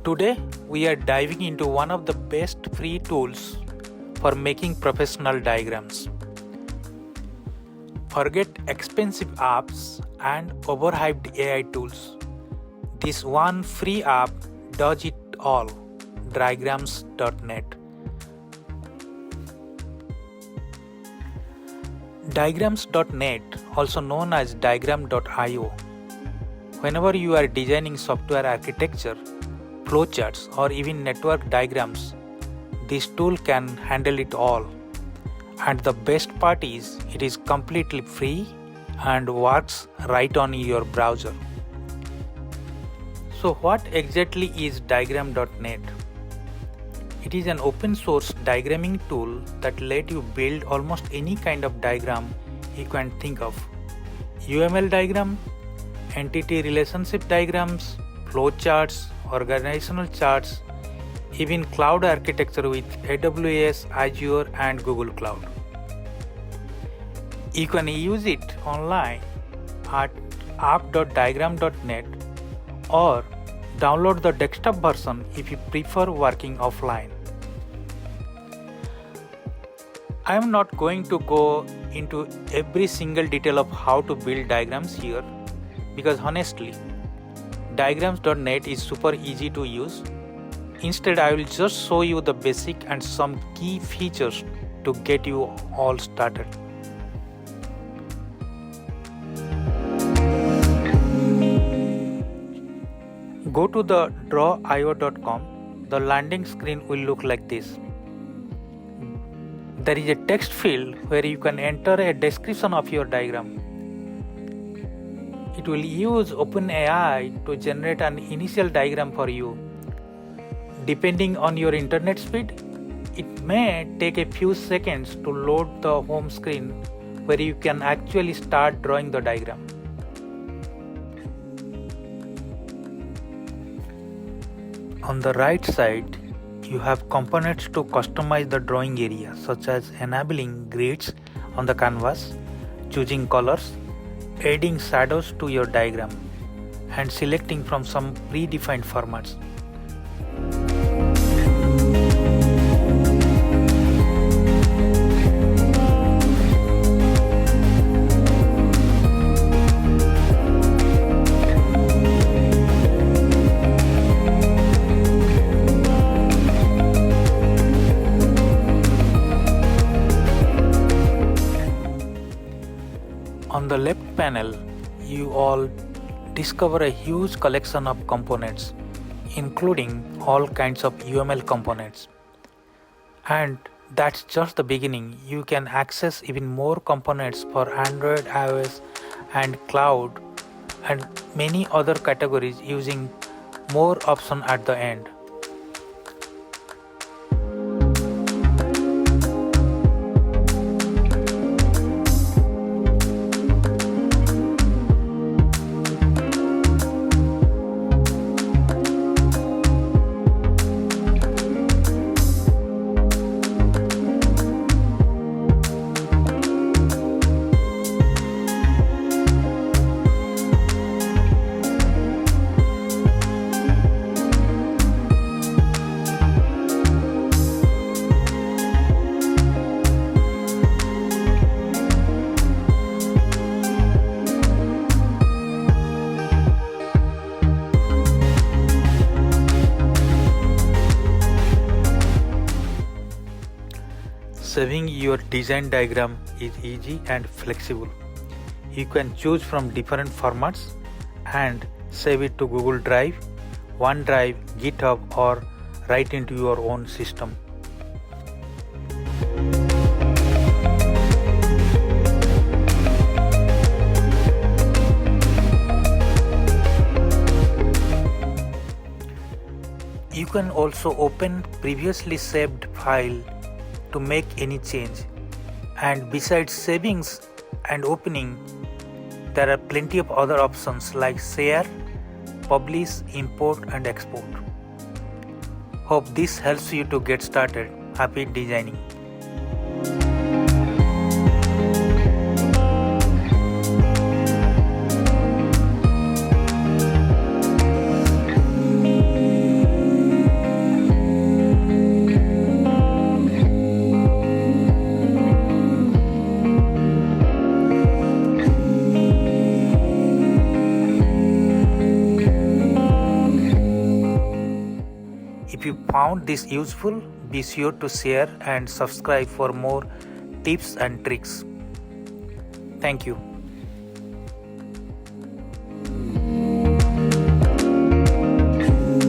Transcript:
Today, we are diving into one of the best free tools for making professional diagrams. Forget expensive apps and overhyped AI tools. This one free app does it all. Diagrams.net. Diagrams.net, also known as diagram.io. Whenever you are designing software architecture, flowcharts, or even network diagrams, this tool can handle it all. And the best part is, it is completely free and works right on your browser. So what exactly is diagram.net? It is an open source diagramming tool that lets you build almost any kind of diagram you can think of. UML diagram, entity relationship diagrams, flowcharts, organizational charts, even cloud architecture with AWS, Azure and Google Cloud. You can use it online at app.diagram.net or download the desktop version if you prefer working offline. I am not going to go into every single detail of how to build diagrams here because honestly, diagrams.net is super easy to use. Instead, I will just show you the basic and some key features to get you all started. Go to the drawio.com. The landing screen will look like this. There is a text field where you can enter a description of your diagram. It will use OpenAI to generate an initial diagram for you. Depending on your internet speed, it may take a few seconds to load the home screen where you can actually start drawing the diagram. On the right side, you have components to customize the drawing area, such as enabling grids on the canvas, choosing colors, adding shadows to your diagram, and selecting from some predefined formats. On the left panel, you all discover a huge collection of components, including all kinds of UML components. And that's just the beginning. You can access even more components for Android, iOS, and cloud, and many other categories using more options at the end. Saving your design diagram is easy and flexible. You can choose from different formats and save it to Google Drive, OneDrive, GitHub, or right into your own system. You can also open previously saved file to make any change. And besides savings and opening, there are plenty of other options like share, publish, import and export. Hope this helps you to get started. Happy designing. you found this useful, be sure to share and subscribe for more tips and tricks. Thank you.